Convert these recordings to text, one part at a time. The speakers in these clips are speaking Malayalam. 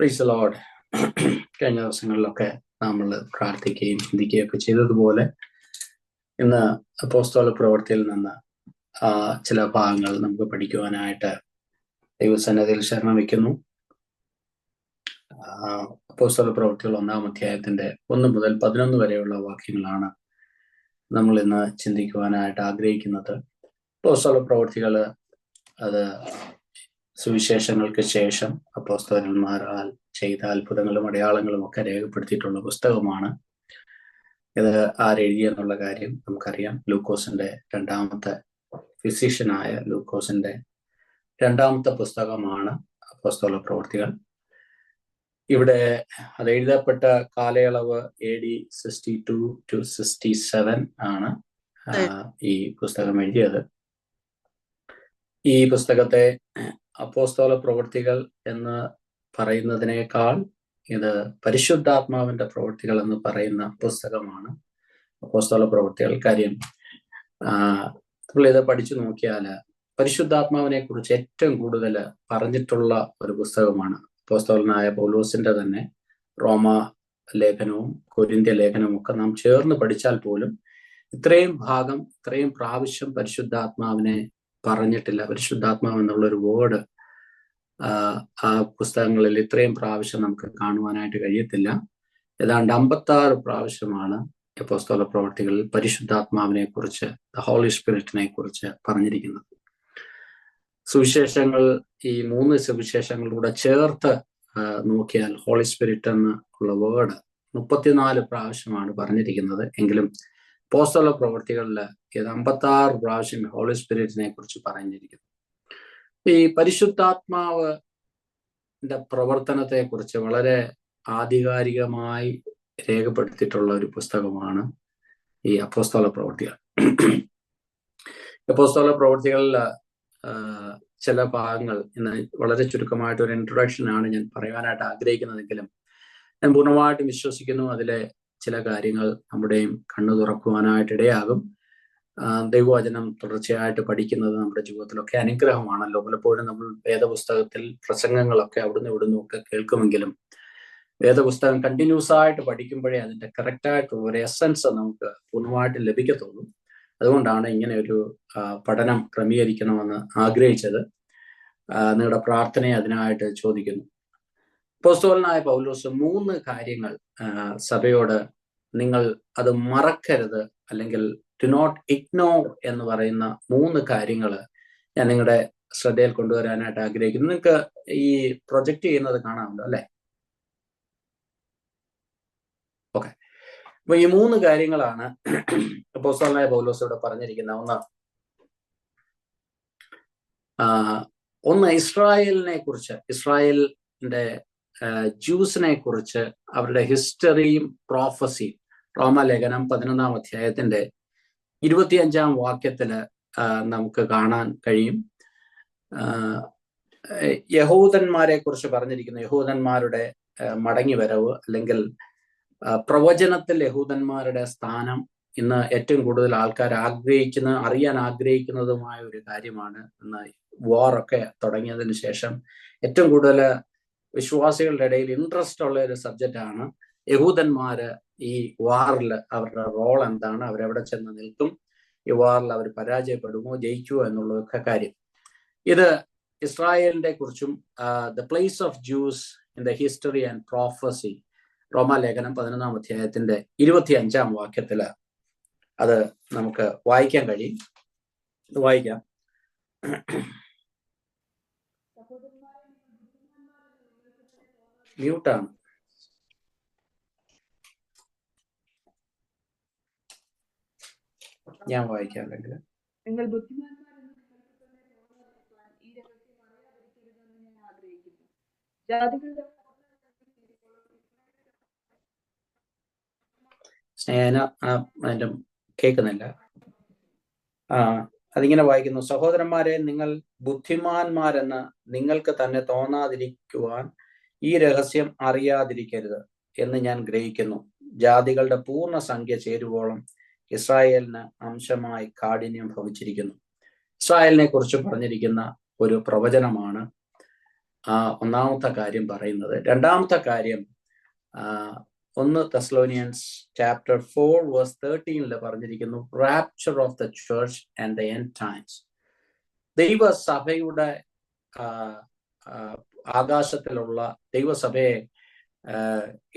Praise the Lord. കഴിഞ്ഞ ദിവസങ്ങളിലൊക്കെ നമ്മൾ പ്രാർത്ഥിക്കുകയും ചിന്തിക്കുകയും ഒക്കെ ചെയ്തതുപോലെ ഇന്ന് അപ്പോസ്തല പ്രവൃത്തിയിൽ നിന്ന് ചില ഭാഗങ്ങൾ നമുക്ക് പഠിക്കുവാനായിട്ട് ദൈവസന്നിധിയിൽ ശരണം വയ്ക്കുന്നു. അപ്പോസ്തല പ്രവൃത്തികൾ 1-ാം അധ്യായത്തിന്റെ 1 മുതൽ 11 വരെയുള്ള വാക്യങ്ങളാണ് നമ്മൾ ഇന്ന് ചിന്തിക്കുവാനായിട്ട് ആഗ്രഹിക്കുന്നത്. അപ്പോസ്തല പ്രവൃത്തികൾ അത് സുവിശേഷങ്ങൾക്ക് ശേഷം അപ്പോസ്തലന്മാരാൽ ചെയ്ത അത്ഭുതങ്ങളും അടയാളങ്ങളും ഒക്കെ രേഖപ്പെടുത്തിയിട്ടുള്ള പുസ്തകമാണ്. ഇത് ആരെഴുതിയെന്നുള്ള കാര്യം നമുക്കറിയാം. ലൂക്കോസിന്റെ രണ്ടാമത്തെ ഫിസിഷ്യനായ ലൂക്കോസിന്റെ രണ്ടാമത്തെ പുസ്തകമാണ് അപ്പോസ്തല പ്രവൃത്തികൾ. ഇവിടെ അത് എഴുതപ്പെട്ട കാലയളവ് AD 62 to 67 ആണ് ഈ പുസ്തകം എഴുതിയത്. ഈ പുസ്തകത്തെ അപ്പോസ്തല പ്രവൃത്തികൾ എന്ന് പറയുന്നതിനേക്കാൾ ഇത് പരിശുദ്ധാത്മാവിന്റെ പ്രവൃത്തികൾ എന്ന് പറയുന്ന പുസ്തകമാണ് അപ്പോസ്തല പ്രവൃത്തികൾ. കാര്യം നമ്മൾ ഇത് പഠിച്ചു നോക്കിയാൽ പരിശുദ്ധാത്മാവിനെ കുറിച്ച് ഏറ്റവും കൂടുതൽ പറഞ്ഞിട്ടുള്ള ഒരു പുസ്തകമാണ്. അപ്പോസ്തലനായ പൗലോസിന്റെ തന്നെ റോമ ലേഖനവും കൊരിന്ത്യ ലേഖനവും ഒക്കെ നാം ചേർന്ന് പഠിച്ചാൽ പോലും ഇത്രയും ഭാഗം ഇത്രയും പ്രാവശ്യം പരിശുദ്ധാത്മാവിനെ പറഞ്ഞിട്ടില്ല. പരിശുദ്ധാത്മാവ് എന്നുള്ളൊരു വേർഡ് ആ പുസ്തകങ്ങളിൽ ഇത്രയും പ്രാവശ്യം നമുക്ക് കാണുവാനായിട്ട് കഴിയത്തില്ല. ഏതാണ്ട് 56 പ്രാവശ്യമാണ് അപ്പോസ്തല പ്രവൃത്തികളിൽ പരിശുദ്ധാത്മാവിനെ കുറിച്ച്, ഹോളി സ്പിരിറ്റിനെ കുറിച്ച് പറഞ്ഞിരിക്കുന്നത്. സുവിശേഷങ്ങൾ, ഈ 3 സുവിശേഷങ്ങളിലൂടെ ചേർത്ത് നോക്കിയാൽ ഹോളി സ്പിരിറ്റ് എന്നുള്ള വേർഡ് 34 പ്രാവശ്യമാണ് പറഞ്ഞിരിക്കുന്നത്. എങ്കിലും അപ്പോസ്തല പ്രവൃത്തികളിൽ 56 പ്രാവശ്യം ഹോളി സ്പിരിറ്റിനെ കുറിച്ച് പറഞ്ഞിരിക്കുന്നു. ഈ പരിശുദ്ധാത്മാവിന്റെ പ്രവർത്തനത്തെ കുറിച്ച് വളരെ ആധികാരികമായി രേഖപ്പെടുത്തിയിട്ടുള്ള ഒരു പുസ്തകമാണ് ഈ അപ്പോസ്തല പ്രവൃത്തികൾ. അപ്പോസ്തല പ്രവൃത്തികളിൽ ചില ഭാഗങ്ങൾ ഇന്ന് വളരെ ചുരുക്കമായിട്ട് ഒരു ഇൻട്രൊഡക്ഷൻ ആണ് ഞാൻ പറയാനായിട്ട് ആഗ്രഹിക്കുന്നതെങ്കിലും ഞാൻ പൂർണ്ണമായിട്ടും വിശ്വസിക്കുന്നു അതിലെ ചില കാര്യങ്ങൾ നമ്മുടെയും കണ്ണു തുറക്കുവാനായിട്ട് ഇടയാകും. ദൈവവചനം തുടർച്ചയായിട്ട് പഠിക്കുന്നത് നമ്മുടെ ജീവിതത്തിലൊക്കെ അനുഗ്രഹമാണല്ലോ. പലപ്പോഴും നമ്മൾ വേദപുസ്തകത്തിൽ പ്രസംഗങ്ങളൊക്കെ അവിടുന്ന് ഇവിടുന്ന് ഒക്കെ കേൾക്കുമെങ്കിലും വേദപുസ്തകം കണ്ടിന്യൂസ് ആയിട്ട് പഠിക്കുമ്പോഴേ അതിന്റെ കറക്റ്റായിട്ടുള്ള ഒരു എസൻസ് നമുക്ക് പൂർണ്ണമായിട്ട് ലഭിക്കത്തുള്ളൂ. അതുകൊണ്ടാണ് ഇങ്ങനെ ഒരു പഠനം ക്രമീകരിക്കണമെന്ന് ആഗ്രഹിച്ചത്. നിങ്ങളുടെ പ്രാർത്ഥനയെ അതിനായിട്ട് ചോദിക്കുന്നു. അപ്പോസ്തലനായ പൗലോസ് 3 കാര്യങ്ങൾ സഭയോട് നിങ്ങൾ അത് മറക്കരുത്, അല്ലെങ്കിൽ ടു നോട്ട് ഇഗ്നോർ എന്ന് പറയുന്ന 3 കാര്യങ്ങൾ ഞാൻ നിങ്ങളുടെ ശ്രദ്ധയിൽ കൊണ്ടുവരാനായിട്ട് ആഗ്രഹിക്കുന്നു. നിങ്ങൾക്ക് ഈ പ്രൊജക്റ്റ് ചെയ്യുന്നത് കാണാമല്ലോ അല്ലെ? ഓക്കെ. അപ്പൊ ഈ 3 കാര്യങ്ങളാണ് അപ്പോസ്തലനായ പൗലോസ് ഇവിടെ പറഞ്ഞിരിക്കുന്ന. ഒന്ന് ഇസ്രായേലിനെ കുറിച്ച്, ഇസ്രായേലിന്റെ ജ്യൂസിനെ കുറിച്ച് അവരുടെ ഹിസ്റ്ററിയും പ്രോഫസിയും റോമാലേഖനം 11-ാം അധ്യായത്തിന്റെ 25-ാം വാക്യത്തില് നമുക്ക് കാണാൻ കഴിയും. യഹൂദന്മാരെ കുറിച്ച് പറഞ്ഞിരിക്കുന്നു. യഹൂദന്മാരുടെ മടങ്ങി വരവ്, അല്ലെങ്കിൽ പ്രവചനത്തിൽ യഹൂദന്മാരുടെ സ്ഥാനം ഇന്ന് ഏറ്റവും കൂടുതൽ ആൾക്കാർ അറിയാൻ ആഗ്രഹിക്കുന്നതുമായ ഒരു കാര്യമാണ്. ഇന്ന് വാറൊക്കെ തുടങ്ങിയതിന് ശേഷം ഏറ്റവും കൂടുതൽ വിശ്വാസികളുടെ ഇടയിൽ ഇൻട്രസ്റ്റ് ഉള്ള ഒരു സബ്ജക്റ്റാണ് യഹൂദന്മാര് ഈ വാറിൽ അവരുടെ റോൾ എന്താണ്, അവരെവിടെ ചെന്ന് നിൽക്കും, ഈ വാറിൽ അവർ പരാജയപ്പെടുമോ ജയിക്കുമോ എന്നുള്ളതൊക്കെ കാര്യം. ഇത് ഇസ്രായേലിനെ കുറിച്ചും the place of juice in the history and prophecy റോമാലേഖനം 11-ാം അധ്യായത്തിന്റെ 25-ാം വാക്യത്തില് അത് നമുക്ക് വായിക്കാൻ കഴിയും. വായിക്കാം. മ്യൂട്ടാണ്. ഞാൻ വായിക്കാം. അല്ലെങ്കിൽ നിങ്ങൾ സ്നേഹന അതിന്റെ കേൾക്കുന്നില്ല. അതിങ്ങനെ വായിക്കുന്നു. സഹോദരന്മാരെ, നിങ്ങൾ ബുദ്ധിമാന്മാരെന്ന് നിങ്ങൾക്ക് തന്നെ തോന്നാതിരിക്കുവാൻ ഈ രഹസ്യം അറിയാതിരിക്കരുത് എന്ന് ഞാൻ ഗ്രഹിക്കുന്നു. ജാതികളുടെ പൂർണ്ണ സംഖ്യ ചേരുവോളം ഇസ്രായേലിന് അംശമായി കാഠിന്യം ഭവിച്ചിരിക്കുന്നു. ഇസ്രായേലിനെ കുറിച്ച് പറഞ്ഞിരിക്കുന്ന ഒരു പ്രവചനമാണ്. ഒന്നാമത്തെ കാര്യം പറയുന്നത്. രണ്ടാമത്തെ കാര്യം 1 Thessalonians chapter 4 verse 13 പറഞ്ഞിരിക്കുന്നു, rapture of the church and the end times. ദൈവസഭയുടെ ആകാശത്തിലുള്ള ദൈവസഭയെ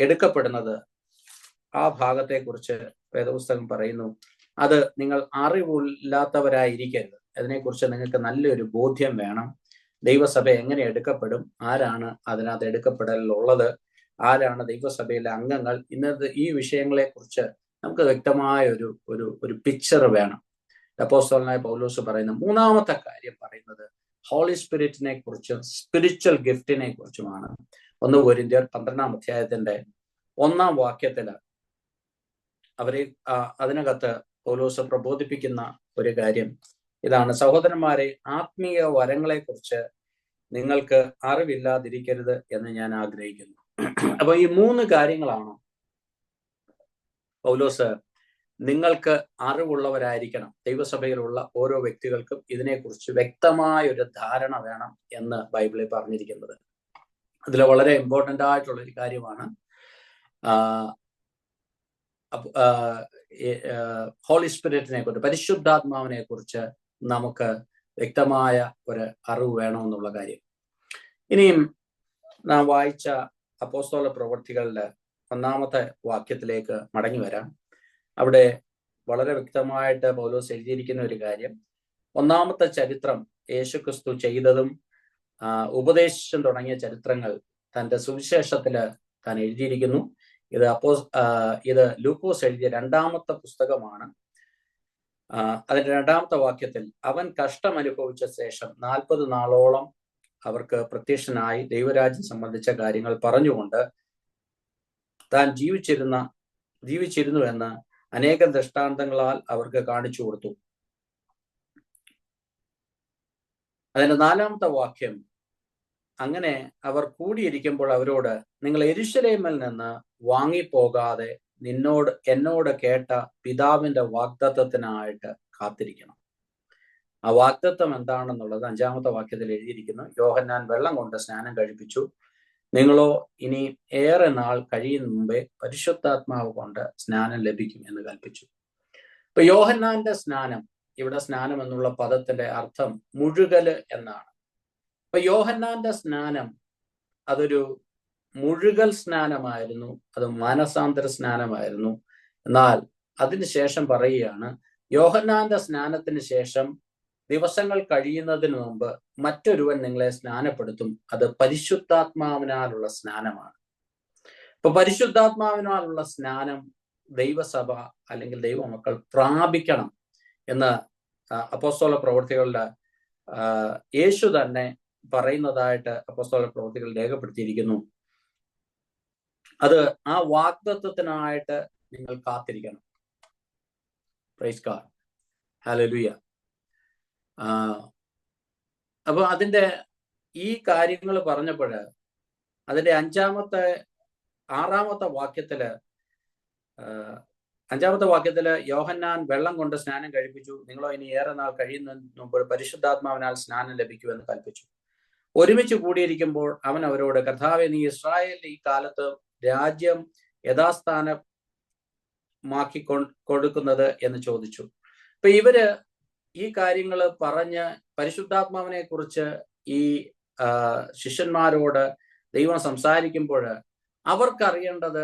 എടുക്കപ്പെടുന്നത്, ആ ഭാഗത്തെക്കുറിച്ച് വേദപുസ്തകം പറയുന്നു, അത് നിങ്ങൾ അറിവില്ലാത്തവരായിരിക്കരുത്. അതിനെക്കുറിച്ച് നിങ്ങൾക്ക് നല്ലൊരു ബോധ്യം വേണം. ദൈവസഭ എങ്ങനെ എടുക്കപ്പെടും, ആരാണ് അതിനകത്ത് എടുക്കപ്പെടലുള്ളത്, ആരാണ് ദൈവസഭയിലെ അംഗങ്ങൾ, ഇന്നത്തെ ഈ വിഷയങ്ങളെ കുറിച്ച് നമുക്ക് വ്യക്തമായ ഒരു പിക്ചർ വേണം. അപ്പോസ്തലനായ പൗലോസ് പറയുന്ന മൂന്നാമത്തെ കാര്യം പറയുന്നത് ഹോളി സ്പിരിറ്റിനെ കുറിച്ചും സ്പിരിച്വൽ ഗിഫ്റ്റിനെ കുറിച്ചുമാണ്. 1 കൊരിന്ത്യർ 12-ാം അധ്യായത്തിന്റെ 1-ാം വാക്യത്തില് അതിനകത്ത് പൗലോസ് പ്രബോധിപ്പിക്കുന്ന ഒരു കാര്യം ഇതാണ്: സഹോദരന്മാരെ, ആത്മീയ വരങ്ങളെ കുറിച്ച് നിങ്ങൾക്ക് അറിവില്ലാതിരിക്കരുത് എന്ന് ഞാൻ ആഗ്രഹിക്കുന്നു. അപ്പൊ ഈ 3 കാര്യങ്ങളാണ് പൗലോസ് നിങ്ങൾക്ക് അറിവുള്ളവരായിരിക്കണം. ദൈവസഭയിലുള്ള ഓരോ വ്യക്തികൾക്കും ഇതിനെക്കുറിച്ച് വ്യക്തമായ ഒരു ധാരണ വേണം എന്ന് ബൈബിളിൽ പറഞ്ഞിരിക്കുന്നത്. അതിൽ വളരെ ഇമ്പോർട്ടൻ്റ് ആയിട്ടുള്ള ഒരു കാര്യമാണ് ഹോളി സ്പിരിറ്റിനെ കുറിച്ച്, പരിശുദ്ധാത്മാവിനെ കുറിച്ച് നമുക്ക് വ്യക്തമായ ഒരു അറിവ് വേണമെന്നുള്ള കാര്യം. ഇനിയും നാം വായിച്ച അപ്പോസ്തല പ്രവൃത്തികളുടെ 1-ാമത്തെ വാക്യത്തിലേക്ക് മടങ്ങി വരാം. അവിടെ വളരെ വ്യക്തമായിട്ട് പൗലോസ് എഴുതിയിരിക്കുന്ന ഒരു കാര്യം, 1-ാമത്തെ ചരിത്രം യേശുക്രിസ്തു ചെയ്തതും ഉപദേശിച്ചും തുടങ്ങിയ ചരിത്രങ്ങൾ തൻ്റെ സുവിശേഷത്തില് താൻ എഴുതിയിരിക്കുന്നു. ഇത് ലൂക്കോസ് എഴുതിയ 2-ാമത്തെ പുസ്തകമാണ്. അതിന്റെ 2-ാമത്തെ വാക്യത്തിൽ അവൻ കഷ്ടം അനുഭവിച്ച ശേഷം 40 നാളോളം അവർക്ക് പ്രത്യക്ഷനായി ദൈവരാജ്യം സംബന്ധിച്ച കാര്യങ്ങൾ പറഞ്ഞുകൊണ്ട് താൻ ജീവിച്ചിരുന്നു എന്ന് അനേകം ദൃഷ്ടാന്തങ്ങളാൽ അവർക്ക് കാണിച്ചു കൊടുത്തു. അതിന്റെ 4-ാമത്തെ വാക്യം, അങ്ങനെ അവർ കൂടിയിരിക്കുമ്പോൾ അവരോട്, നിങ്ങൾ യെരൂശലേമിൽ നിന്ന് വാങ്ങിപ്പോകാതെ എന്നോട് കേട്ട പിതാവിന്റെ വാഗ്ദത്തത്തിനായിട്ട് കാത്തിരിക്കണം. ആ വാഗ്ദത്തം എന്താണെന്നുള്ളത് 5-ാമത്തെ വാക്യത്തിൽ എഴുതിയിരിക്കുന്നു. യോഹന്നാൻ വെള്ളം കൊണ്ട് സ്നാനം കഴിപ്പിച്ചു, നിങ്ങളോ ഇനി ഏറെ നാൾ കഴിയും മുമ്പേ പരിശുദ്ധാത്മാവ് കൊണ്ട് സ്നാനം ലഭിക്കും എന്ന് കൽപ്പിച്ചു. ഇപ്പൊ യോഹന്നാന്റെ സ്നാനം, ഇവിടെ സ്നാനം എന്നുള്ള പദത്തിന്റെ അർത്ഥം മുഴുകല് എന്നാണ്. അപ്പൊ യോഹന്നാന്റെ സ്നാനം അതൊരു മുഴുകൽ സ്നാനമായിരുന്നു, അത് മാനസാന്തര സ്നാനമായിരുന്നു. എന്നാൽ അതിനുശേഷം പറയുകയാണ്, യോഹന്നാന്റെ സ്നാനത്തിന് ശേഷം ദിവസങ്ങൾ കഴിയുന്നതിന് മുമ്പ് മറ്റൊരുവൻ നിങ്ങളെ സ്നാനപ്പെടുത്തും, അത് പരിശുദ്ധാത്മാവിനാലുള്ള സ്നാനമാണ്. ഇപ്പൊ പരിശുദ്ധാത്മാവിനാലുള്ള സ്നാനം ദൈവസഭ അല്ലെങ്കിൽ ദൈവമക്കൾ പ്രാപിക്കണം എന്ന് അപ്പോസ്തല പ്രവൃത്തികളുടെ യേശു തന്നെ പറയുന്നതായിട്ട് അപ്പോസ്തല പ്രവൃത്തികൾ രേഖപ്പെടുത്തിയിരിക്കുന്നു. അത് ആ വാഗ്ദത്തത്തിനായിട്ട് നിങ്ങൾ കാത്തിരിക്കണം. Praise God, hallelujah. അപ്പൊ അതിന്റെ ഈ കാര്യങ്ങൾ പറഞ്ഞപ്പോൾ അതിന്റെ 6-ാമത്തെ വാക്യത്തില് യോഹന്നാൻ വെള്ളം കൊണ്ട് സ്നാനം കഴിപ്പിച്ചു, നിങ്ങളോ ഇനി ഏറെ നാൾ കഴിയുന്നതിന് മുമ്പ് പരിശുദ്ധാത്മാവിനാൽ സ്നാനം ലഭിക്കുമെന്ന് കൽപ്പിച്ചു. ഒരുമിച്ച് കൂടിയിരിക്കുമ്പോൾ അവൻ അവരോട്, കർത്താവേ, നീ ഇസ്രായേലിന്റെ ഈ കാലത്ത് രാജ്യം യഥാസ്ഥാനമാക്കി കൊടുക്കുന്നത് എന്ന് ചോദിച്ചു. ഇപ്പൊ ഇവര് ഈ കാര്യങ്ങൾ പറഞ്ഞ് പരിശുദ്ധാത്മാവിനെ കുറിച്ച് ഈ ശിഷ്യന്മാരോട് ദൈവം സംസാരിക്കുമ്പോൾ അവർക്കറിയേണ്ടത്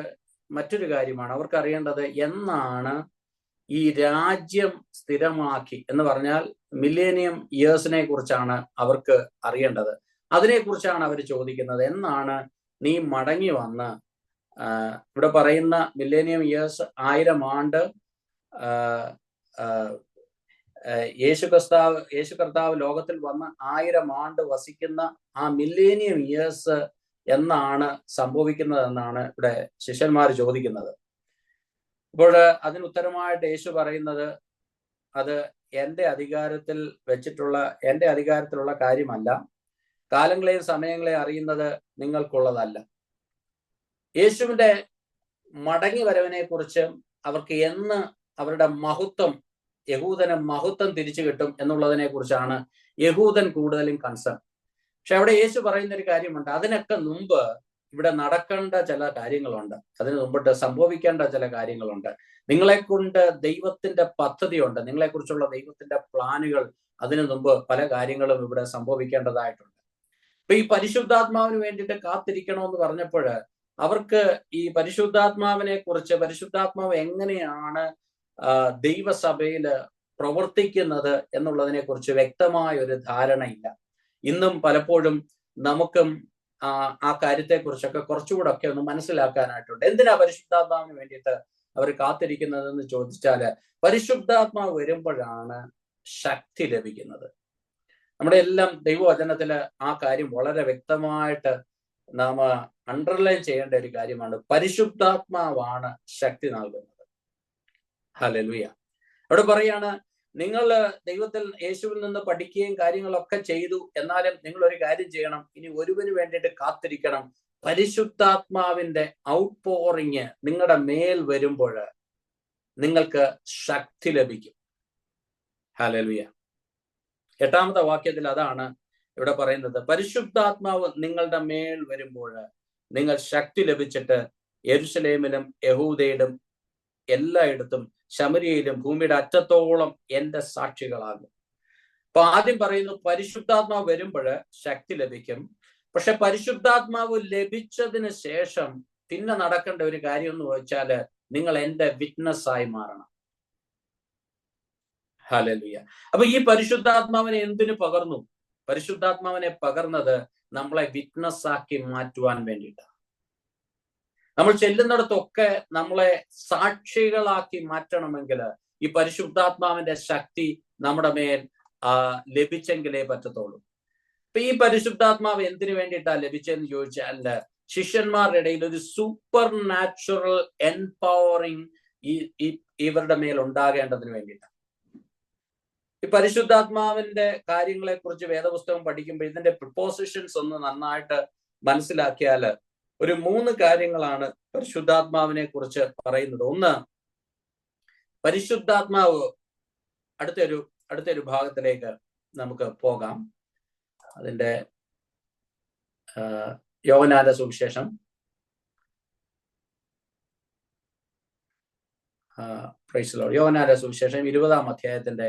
മറ്റൊരു കാര്യമാണ്. അവർക്കറിയേണ്ടത് എന്നാണ് ഈ രാജ്യം സ്ഥിരമാക്കി എന്ന് പറഞ്ഞാൽ മില്ലേനിയം ഇയേഴ്സിനെ കുറിച്ചാണ് അവർക്ക് അറിയേണ്ടത്. അതിനെക്കുറിച്ചാണ് അവർ ചോദിക്കുന്നത്. എന്നാണ് നീ മടങ്ങി വന്ന്, ഇവിടെ പറയുന്ന മില്ലേനിയം ഇയേഴ്സ് 1000 ആണ്ട്, യേശു കർത്താവ് ലോകത്തിൽ വന്ന് 1000 ആണ്ട് വസിക്കുന്ന ആ മില്ലേനിയം ഇയേഴ്സ് എന്നാണ് സംഭവിക്കുന്നതെന്നാണ് ഇവിടെ ശിഷ്യന്മാർ ചോദിക്കുന്നത്. അപ്പോൾ അതിന് ഉത്തരമായിട്ട് യേശു പറയുന്നത്, അത് എൻ്റെ അധികാരത്തിലുള്ള കാര്യമല്ല, കാലങ്ങളെയും സമയങ്ങളെയും അറിയുന്നത് നിങ്ങൾക്കുള്ളതല്ല. യേശുവിന്റെ മടങ്ങി വരവിനെ കുറിച്ച് അവർക്ക് എന്ന് അവരുടെ യഹൂദന് മഹത്വം തിരിച്ചു കിട്ടും എന്നുള്ളതിനെ കുറിച്ചാണ് യഹൂദൻ കൂടുതലും കൺസേൺ. പക്ഷെ അവിടെ യേശു പറയുന്ന ഒരു കാര്യമുണ്ട്, അതിനൊക്കെ മുമ്പ് ഇവിടെ നടക്കേണ്ട ചില കാര്യങ്ങളുണ്ട്, അതിന് മുമ്പിട്ട് സംഭവിക്കേണ്ട ചില കാര്യങ്ങളുണ്ട്. നിങ്ങളെ കൊണ്ട് ദൈവത്തിന്റെ പദ്ധതിയുണ്ട്, നിങ്ങളെക്കുറിച്ചുള്ള ദൈവത്തിന്റെ പ്ലാനുകൾ, അതിനു മുമ്പ് പല കാര്യങ്ങളും ഇവിടെ സംഭവിക്കേണ്ടതായിട്ടുണ്ട്. അപ്പൊ ഈ പരിശുദ്ധാത്മാവിന് വേണ്ടിയിട്ട് കാത്തിരിക്കണമെന്ന് പറഞ്ഞപ്പോൾ അവർക്ക് ഈ പരിശുദ്ധാത്മാവിനെ കുറിച്ച്, പരിശുദ്ധാത്മാവ് എങ്ങനെയാണ് ദൈവസഭയിൽ പ്രവർത്തിക്കുന്നത് എന്നുള്ളതിനെ കുറിച്ച് വ്യക്തമായ ഒരു ധാരണയില്ല. ഇന്നും പലപ്പോഴും നമുക്കും ആ കാര്യത്തെക്കുറിച്ചൊക്കെ കുറച്ചുകൂടെ ഒക്കെ ഒന്ന് മനസ്സിലാക്കാനായിട്ടുണ്ട്. എന്തിനാ പരിശുദ്ധാത്മാവിന് വേണ്ടിയിട്ട് അവർ കാത്തിരിക്കുന്നതെന്ന് ചോദിച്ചാല്, പരിശുദ്ധാത്മാവ് വരുമ്പോഴാണ് ശക്തി ലഭിക്കുന്നത്. നമ്മുടെ എല്ലാം ദൈവവചനത്തില് ആ കാര്യം വളരെ വ്യക്തമായിട്ട് നാം അണ്ടർലൈൻ ചെയ്യേണ്ട ഒരു കാര്യമാണ്. പരിശുദ്ധാത്മാവാണ് ശക്തി നൽകുന്നത്. ഹല്ലേലൂയ. അവിടെ പറയാണ്, നിങ്ങൾ ദൈവത്തിൽ, യേശുവിൽ നിന്ന് പഠിക്കുകയും കാര്യങ്ങളൊക്കെ ചെയ്തു, എന്നാലും നിങ്ങൾ ഒരു കാര്യം ചെയ്യണം, ഇനി ഒരുവന് വേണ്ടിയിട്ട് കാത്തിരിക്കണം. പരിശുദ്ധാത്മാവിന്റെ ഔട്ട് പോറിങ് നിങ്ങളുടെ മേൽ വരുമ്പോൾ നിങ്ങൾക്ക് ശക്തി ലഭിക്കും. ഹല്ലേലൂയ. 8ാമത്തെ വാക്യത്തിൽ അതാണ് ഇവിടെ പറയുന്നത്. പരിശുദ്ധാത്മാവ് നിങ്ങളുടെ മേൽ വരുമ്പോൾ നിങ്ങൾ ശക്തി ലഭിച്ചിട്ട് യെരുശലേമിലും യഹൂദയിലും എല്ലായിടത്തും ശമരിയയിലും ഭൂമിയുടെ അറ്റത്തോളം എന്റെ സാക്ഷികളാകും. അപ്പൊ ആദ്യം പറയുന്നു പരിശുദ്ധാത്മാവ് വരുമ്പോൾ ശക്തി ലഭിക്കും. പക്ഷെ പരിശുദ്ധാത്മാവ് ലഭിച്ചതിന് ശേഷം പിന്നെ നടക്കേണ്ട ഒരു കാര്യം എന്ന് വെച്ചാല്, നിങ്ങൾ എന്റെ വിറ്റ്നസ് ആയി മാറണം. ഹല്ലേലൂയ. അപ്പൊ ഈ പരിശുദ്ധാത്മാവിനെ എന്തിനു പകർന്നു? പരിശുദ്ധാത്മാവിനെ പകർന്നത് നമ്മളെ വിറ്റ്നസ് ആക്കി മാറ്റുവാൻ വേണ്ടിയിട്ടാണ്. നമ്മൾ ചെല്ലുന്നിടത്തൊക്കെ നമ്മളെ സാക്ഷികളാക്കി മാറ്റണമെങ്കിൽ ഈ പരിശുദ്ധാത്മാവിന്റെ ശക്തി നമ്മുടെ മേൽ ലഭിച്ചെങ്കിലേ പറ്റത്തുള്ളൂ. അപ്പൊ ഈ പരിശുദ്ധാത്മാവ് എന്തിനു വേണ്ടിയിട്ടാണ് ലഭിച്ചതെന്ന് ചോദിച്ചാൽ, ശിഷ്യന്മാരുടെ ഇടയിൽ ഒരു സൂപ്പർ നാച്ചുറൽ എംപവറിങ് ഇവരുടെ മേൽ ഉണ്ടാകേണ്ടതിന് വേണ്ടിയിട്ടാണ്. ഈ പരിശുദ്ധാത്മാവിന്റെ കാര്യങ്ങളെ കുറിച്ച് വേദപുസ്തകം പഠിക്കുമ്പോൾ ഇതിന്റെ പ്രിപ്പോസിഷൻസ് ഒന്ന് നന്നായിട്ട് മനസ്സിലാക്കിയാൽ ഒരു 3 കാര്യങ്ങളാണ് പരിശുദ്ധാത്മാവിനെ കുറിച്ച് പറയുന്നത്. ഒന്ന്, പരിശുദ്ധാത്മാവ്, അടുത്തൊരു ഭാഗത്തിലേക്ക് നമുക്ക് പോകാം. അതിന്റെ യോഹന്നാന്റെ സുവിശേഷം യോഹന്നാന്റെ സുവിശേഷം 20ാം അധ്യായത്തിന്റെ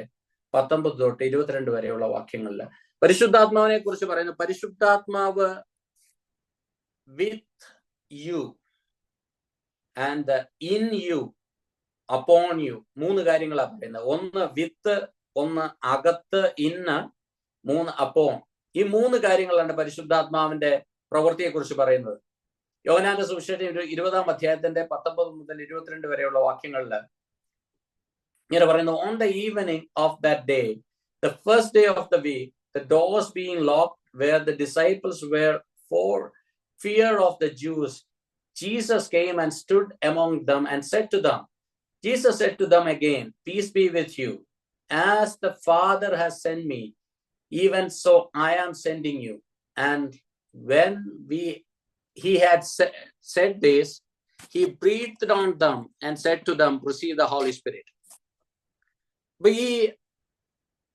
19 തൊട്ട് 22 വരെയുള്ള വാക്യങ്ങളിൽ പരിശുദ്ധാത്മാവിനെ കുറിച്ച് പറയുന്നു. പരിശുദ്ധാത്മാവ് with you and in you upon you. 3 കാര്യങ്ങളാണ് പറയുന്നത്. ഒന്ന് വിത്ത്, ഒന്ന് അകത്ത്, ഇന്ന്, 3 അപ്പോൺ. ഈ 3 കാര്യങ്ങളാണ് പരിശുദ്ധാത്മാവിന്റെ പ്രവൃത്തിയെ കുറിച്ച് പറയുന്നത്. യോഹന്നാന്റെ സുവിശേഷം 20ാം അധ്യായത്തിന്റെ 19 മുതൽ 22 വരെയുള്ള വാക്യങ്ങളിൽ ഇങ്ങനെ പറയുന്നു. On the evening of that day, the first day of the week, the doors being locked where the disciples were for fear of the Jews, Jesus came and stood among them and said to them, Jesus said to them again, peace be with you. As the Father has sent me, even so I am sending you. And when he had said this, he breathed on them and said to them, receive the Holy Spirit. അപ്പൊ ഈ